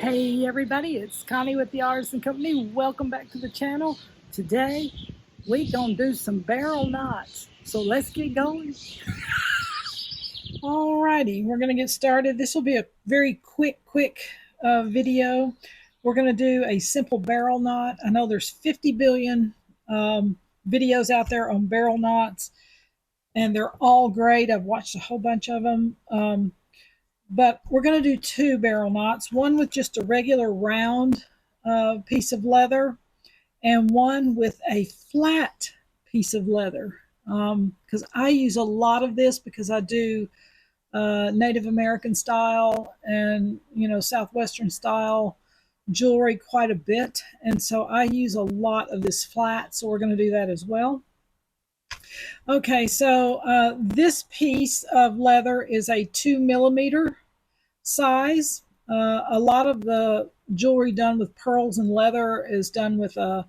Hey everybody, it's Connie with the Artisan Company. Welcome back to the channel. Today we gonna do some barrel knots. So let's get going. Alrighty, we're gonna get started. This will be a very quick video. We're gonna do a simple barrel knot. I know there's 50 billion videos out there on barrel knots, and they're all great. I've watched a whole bunch of them. But we're going to do two barrel knots, one with just a regular round piece of leather and one with a flat piece of leather. Because I use a lot of this because I do Native American style and Southwestern style jewelry quite a bit, and so I use a lot of this flat, so we're going to do that as well. Okay, so this piece of leather is a 2 millimeter size. A lot of the jewelry done with pearls and leather is done with a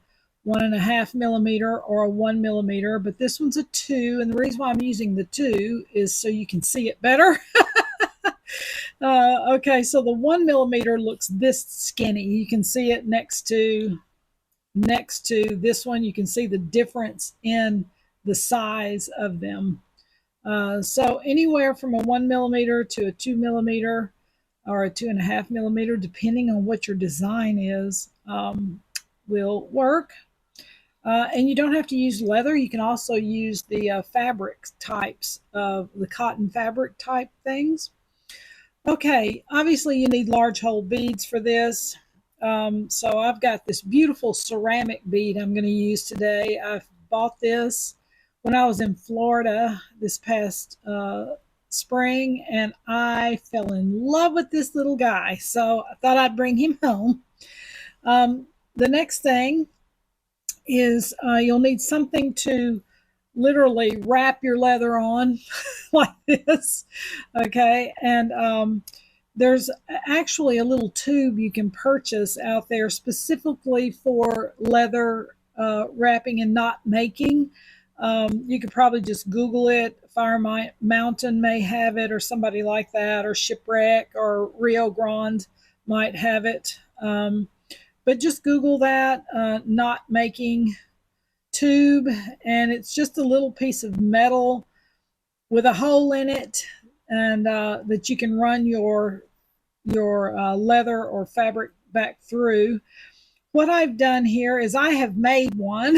1.5 millimeter or a 1 millimeter, but this one's a 2, and the reason why I'm using the 2 is so you can see it better. Okay, so the 1 millimeter looks this skinny. You can see it next to this one. You can see the difference in the size of them. So anywhere from a 1 millimeter to a 2 millimeter or a 2.5 millimeter, depending on what your design is, will work. And you don't have to use leather. You can also use the fabric types of the cotton fabric type things. Okay, obviously you need large hole beads for this. So I've got this beautiful ceramic bead I'm going to use today. I've bought this when I was in Florida this past spring, and I fell in love with this little guy. So I thought I'd bring him home. The next thing is you'll need something to literally wrap your leather on like this. Okay, and there's actually a little tube you can purchase out there specifically for leather wrapping and knot making. You could probably just Google it. Fire Mountain may have it, or somebody like that, or Shipwreck or Rio Grande might have it. But just Google that knot making tube, and it's just a little piece of metal with a hole in it, and that you can run your leather or fabric back through. What I've done here is I have made one.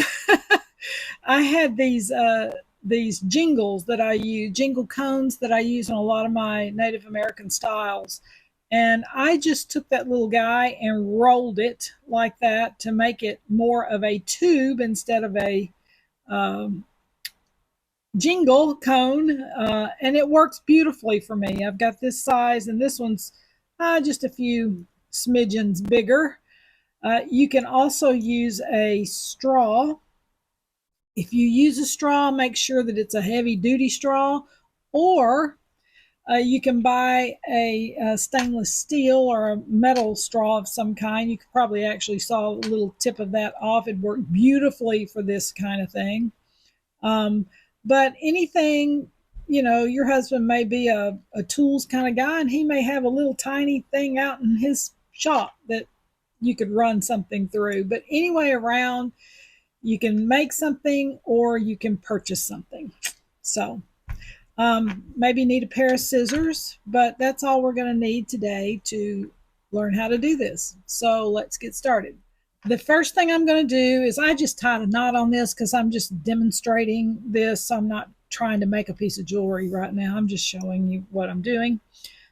I had these jingles that I use, jingle cones that I use on a lot of my Native American styles. And I just took that little guy and rolled it like that to make it more of a tube instead of a jingle cone. And it works beautifully for me. I've got this size, and this one's just a few smidgens bigger. You can also use a straw. If you use a straw, make sure that it's a heavy duty straw, or you can buy a stainless steel or a metal straw of some kind. You could probably actually saw a little tip of that off. It worked beautifully for this kind of thing. But anything, your husband may be a tools kind of guy, and he may have a little tiny thing out in his shop that you could run something through. But anyway, around, you can make something or you can purchase something. So maybe need a pair of scissors, but that's all we're going to need today to learn how to do this. So let's get started. The first thing I'm going to do is I just tied a knot on this because I'm just demonstrating this. I'm not trying to make a piece of jewelry right now. I'm just showing you what I'm doing.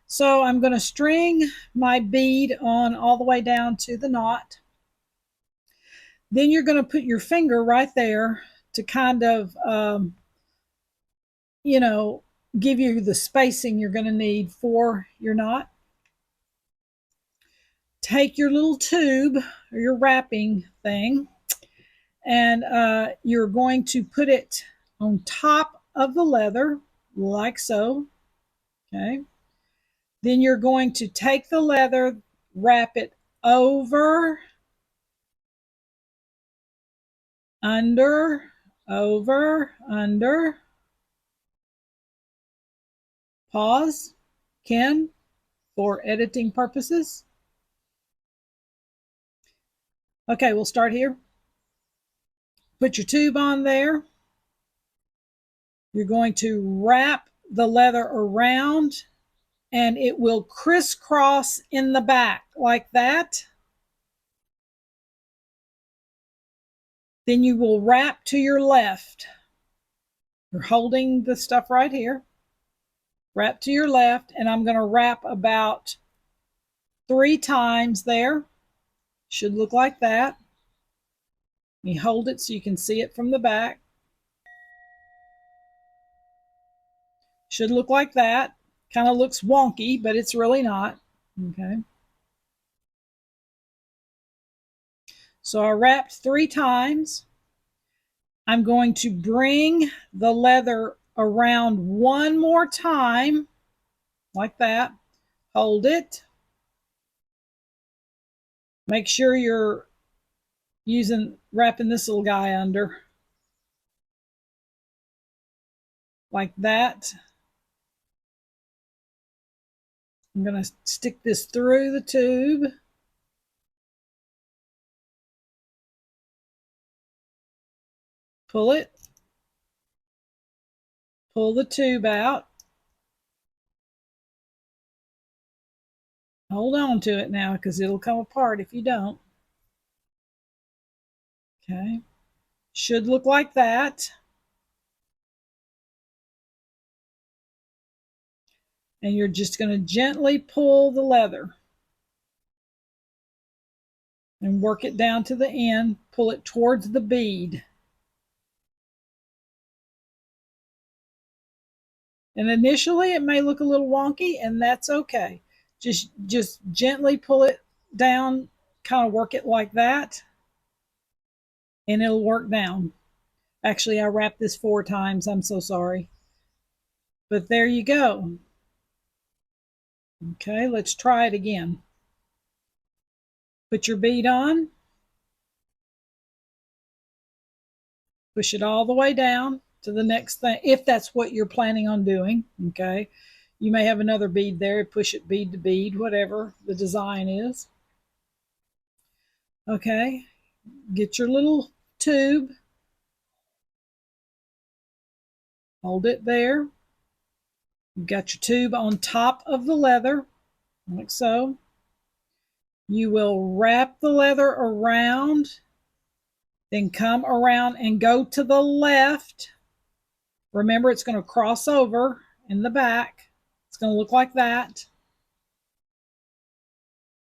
So I'm going to string my bead on all the way down to the knot. Then you're going to put your finger right there to kind of, give you the spacing you're going to need for your knot. Take your little tube or your wrapping thing, and you're going to put it on top of the leather like so. Okay. Then you're going to take the leather, wrap it over, under, over, under. Pause, Ken, for editing purposes. Okay, we'll start here. Put your tube on there. You're going to wrap the leather around and it will crisscross in the back like that. Then you will wrap to your left. You're holding the stuff right here. Wrap to your left, and I'm going to wrap about 3 times there. Should look like that. You hold it so you can see it from the back. Should look like that. Kind of looks wonky, but it's really not. Okay. So I wrapped 3 times. I'm going to bring the leather around one more time, like that. Hold it. Make sure you're wrapping this little guy under, like that. I'm going to stick this through the tube. Pull it. Pull the tube out. Hold on to it now because it'll come apart if you don't. Okay. Should look like that. And you're just going to gently pull the leather and work it down to the end. Pull it towards the bead. And initially it may look a little wonky, and that's okay. Just gently pull it down, kind of work it like that, and it'll work down. Actually, I wrapped this 4 times. I'm so sorry. But there you go. Okay, let's try it again. Put your bead on. Push it all the way down to the next thing, if that's what you're planning on doing. Okay. You may have another bead there. Push it bead to bead, whatever the design is. Okay. Get your little tube. Hold it there. You've got your tube on top of the leather, like so. You will wrap the leather around, then come around and go to the left. Remember, it's going to cross over in the back. It's going to look like that.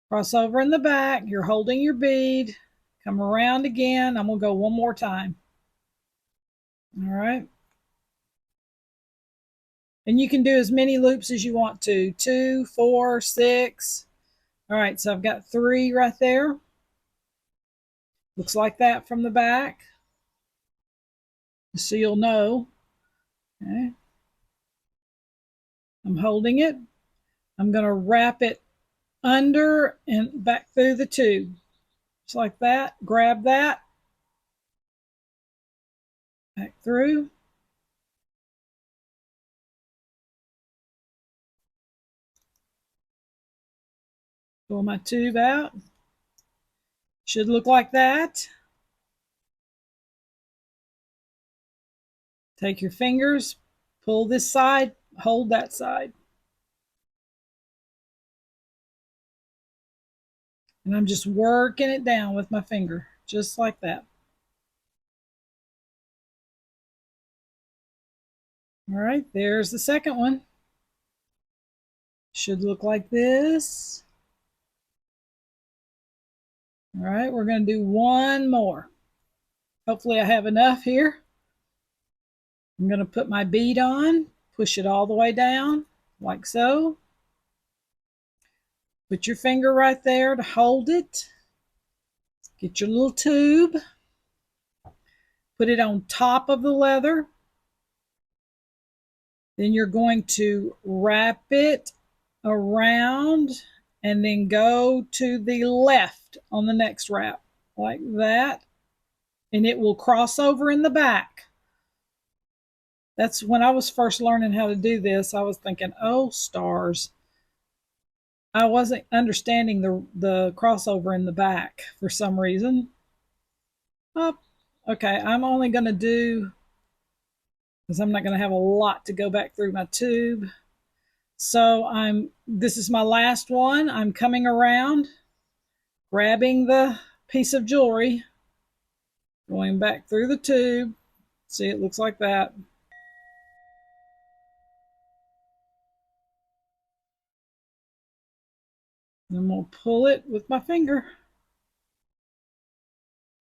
Cross over in the back. You're holding your bead. Come around again. I'm going to go one more time. All right. And you can do as many loops as you want to. 2, 4, 6. All right, so I've got 3 right there. Looks like that from the back. So you'll know. Okay. I'm holding it. I'm going to wrap it under and back through the tube. Just like that. Grab that. Back through. Pull my tube out. Should look like that. Take your fingers, pull this side, hold that side. And I'm just working it down with my finger, just like that. All right, there's the second one. Should look like this. All right, we're going to do one more. Hopefully I have enough here. I'm going to put my bead on, push it all the way down, like so. Put your finger right there to hold it. Get your little tube. Put it on top of the leather. Then you're going to wrap it around and then go to the left on the next wrap, like that. And it will cross over in the back. That's when I was first learning how to do this. I was thinking, oh, stars. I wasn't understanding the crossover in the back for some reason. Oh, okay, I'm only going to do, because I'm not going to have a lot to go back through my tube. So this is my last one. I'm coming around, grabbing the piece of jewelry, going back through the tube. See, it looks like that. I'm going to pull it with my finger.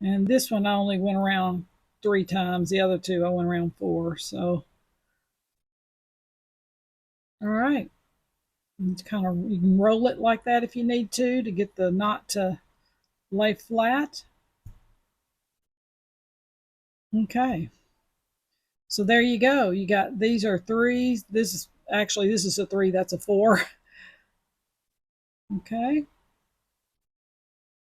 And this one I only went around 3 times. The other two I went around 4. So, all right. It's kind of, you can roll it like that if you need to get the knot to lay flat. Okay. So there you go. You got, these are 3s. This is a 3. That's a 4. Okay.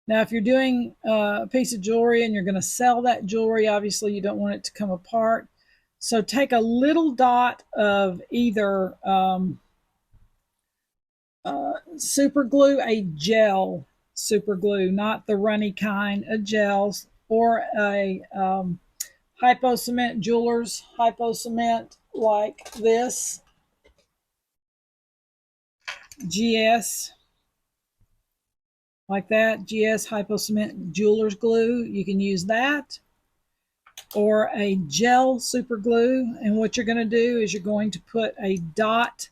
Now, if you're doing a piece of jewelry and you're going to sell that jewelry, obviously you don't want it to come apart. So take a little dot of either super glue, a gel super glue, not the runny kind, a gels, or a hypo cement, jeweler's hypo cement like this, GS, like that, GS hypo cement jeweler's glue. You can use that, or a gel super glue. And what you're going to do is you're going to put a dot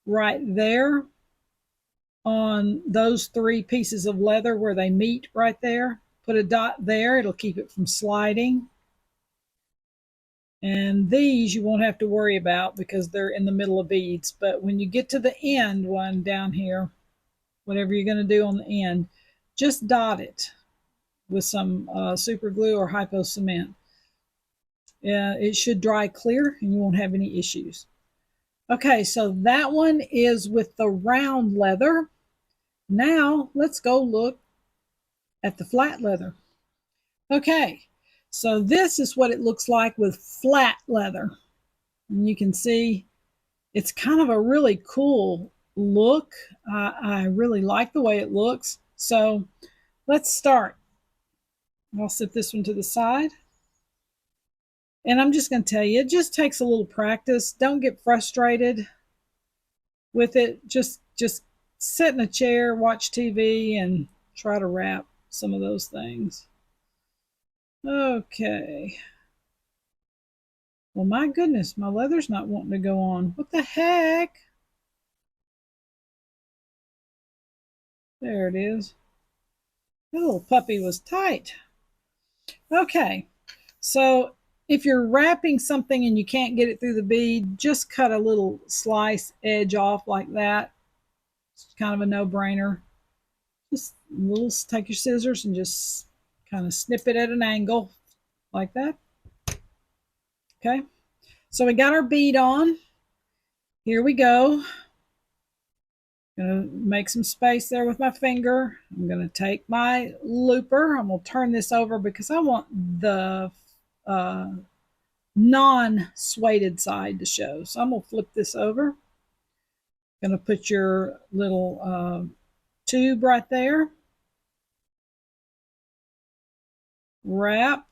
right there on those 3 pieces of leather where they meet right there. Put a dot there, it'll keep it from sliding. And these you won't have to worry about because they're in the middle of beads. But when you get to the end one down here, whatever you're going to do on the end, just dot it with some super glue or hypo cement. It should dry clear and you won't have any issues. Okay, so that one is with the round leather. Now let's go look at the flat leather. Okay, so this is what it looks like with flat leather. And you can see it's kind of a really cool look. I really like the way it looks. So let's start. I'll set this one to the side. And I'm just going to tell you, it just takes a little practice. Don't get frustrated with it. Just sit in a chair, watch TV, and try to wrap some of those things. Okay. Well, my goodness, my leather's not wanting to go on. What the heck? There it is. That little puppy was tight. Okay, so if you're wrapping something and you can't get it through the bead, just cut a little slice edge off like that. It's kind of a no-brainer. Just take your scissors and just kind of snip it at an angle like that. Okay, so we got our bead on. Here we go. Gonna make some space there with my finger. I'm gonna take my looper. I'm gonna turn this over because I want the non-sueded side to show. So I'm gonna flip this over. Gonna put your little tube right there. Wrap,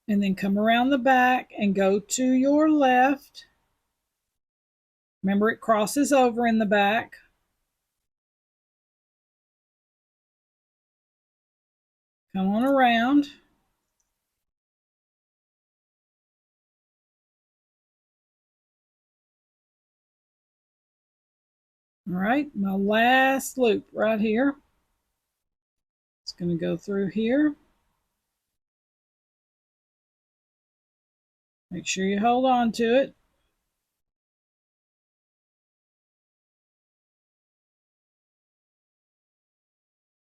and then come around the back and go to your left. Remember, it crosses over in the back. Come on around. All right, my last loop right here. It's going to go through here. Make sure you hold on to it.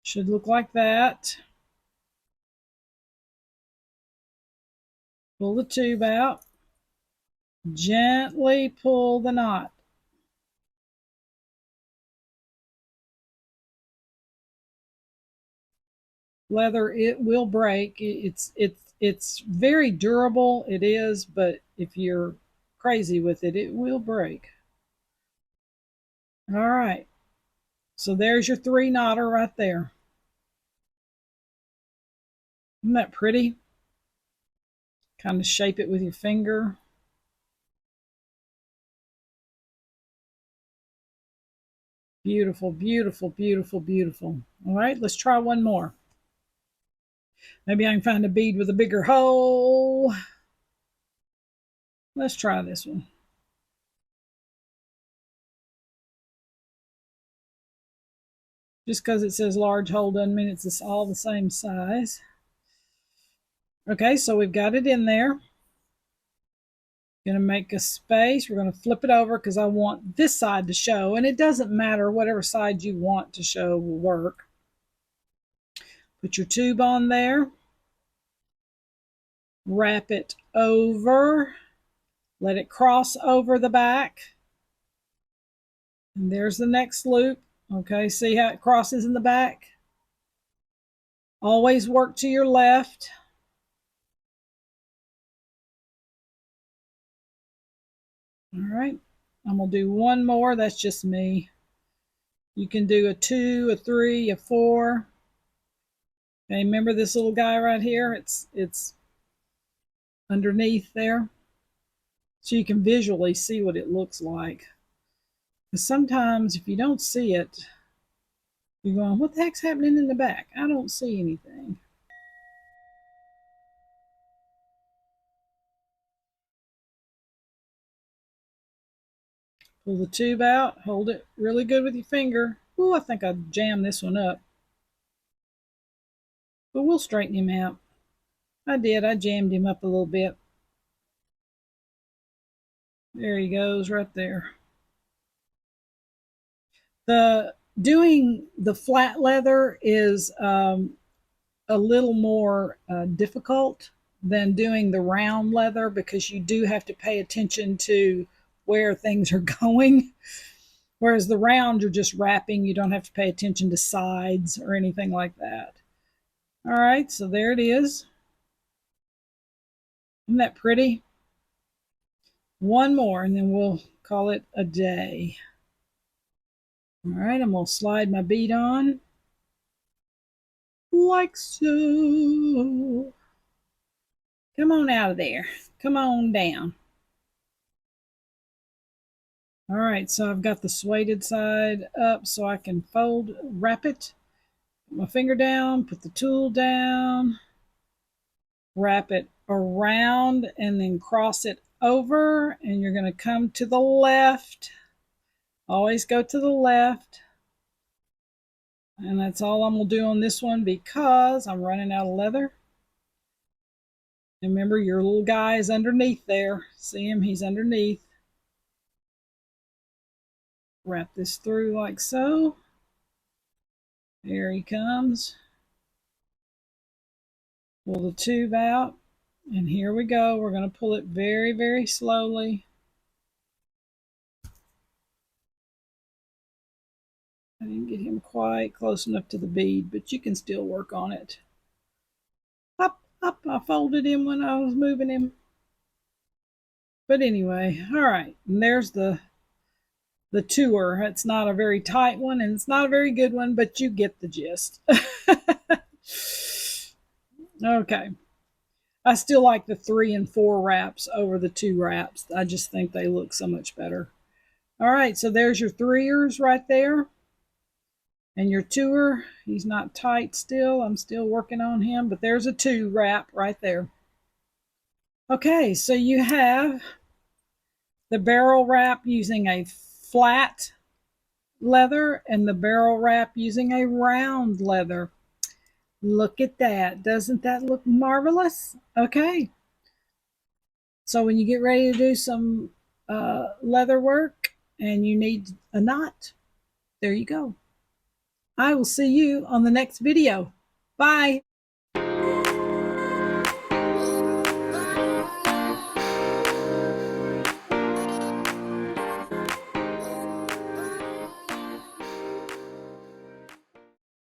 Should look like that. Pull the tube out. Gently pull the knot. Leather, it will break. It's very durable. It is, but if you're crazy with it, it will break. All right. So there's your 3-knotter right there. Isn't that pretty? Kind of shape it with your finger. Beautiful, beautiful, beautiful, beautiful. All right, let's try one more. Maybe I can find a bead with a bigger hole. Let's try this one. Just because it says large hole doesn't mean it's all the same size. Okay, so we've got it in there. Going to make a space. We're going to flip it over because I want this side to show. And it doesn't matter, whatever side you want to show will work. Put your tube on there. Wrap it over. Let it cross over the back. And there's the next loop. Okay, see how it crosses in the back? Always work to your left. All right, I'm going to do one more. That's just me. You can do a 2, a 3, a 4. Okay, remember this little guy right here? It's underneath there. So you can visually see what it looks like. Because sometimes if you don't see it, you're going, what the heck's happening in the back? I don't see anything. Pull the tube out, hold it really good with your finger. Ooh, I think I jammed this one up. But we'll straighten him out. I did, I jammed him up a little bit. There he goes right there. Doing the flat leather is a little more difficult than doing the round leather because you do have to pay attention to where things are going. Whereas the round, you're just wrapping. You don't have to pay attention to sides or anything like that. All right, so there it is. Isn't that pretty? One more, and then we'll call it a day. All right, I'm going to slide my bead on like so. Come on out of there. Come on down. All right, so I've got the suede side up so I can wrap it. Put my finger down, put the tool down, wrap it around, and then cross it over. And you're going to come to the left. Always go to the left. And that's all I'm going to do on this one because I'm running out of leather. And remember, your little guy is underneath there. See him? He's underneath. Wrap this through like so. There he comes. Pull the tube out. And here we go. We're going to pull it very, very slowly. I didn't get him quite close enough to the bead, but you can still work on it. Up, up. I folded him when I was moving him. But anyway, all right. And there's the tour. It's not a very tight one and it's not a very good one, but you get the gist. Okay. I still like the 3 and 4 wraps over the 2 wraps. I just think they look so much better. All right, so there's your 3ers right there. And your 2er, he's not tight still. I'm still working on him, but there's a 2 wrap right there. Okay, so you have the barrel wrap using a flat leather and the barrel wrap using a round leather. Look at that. Doesn't that look marvelous? Okay. So when you get ready to do some leather work and you need a knot, there you go. I will see you on the next video. Bye.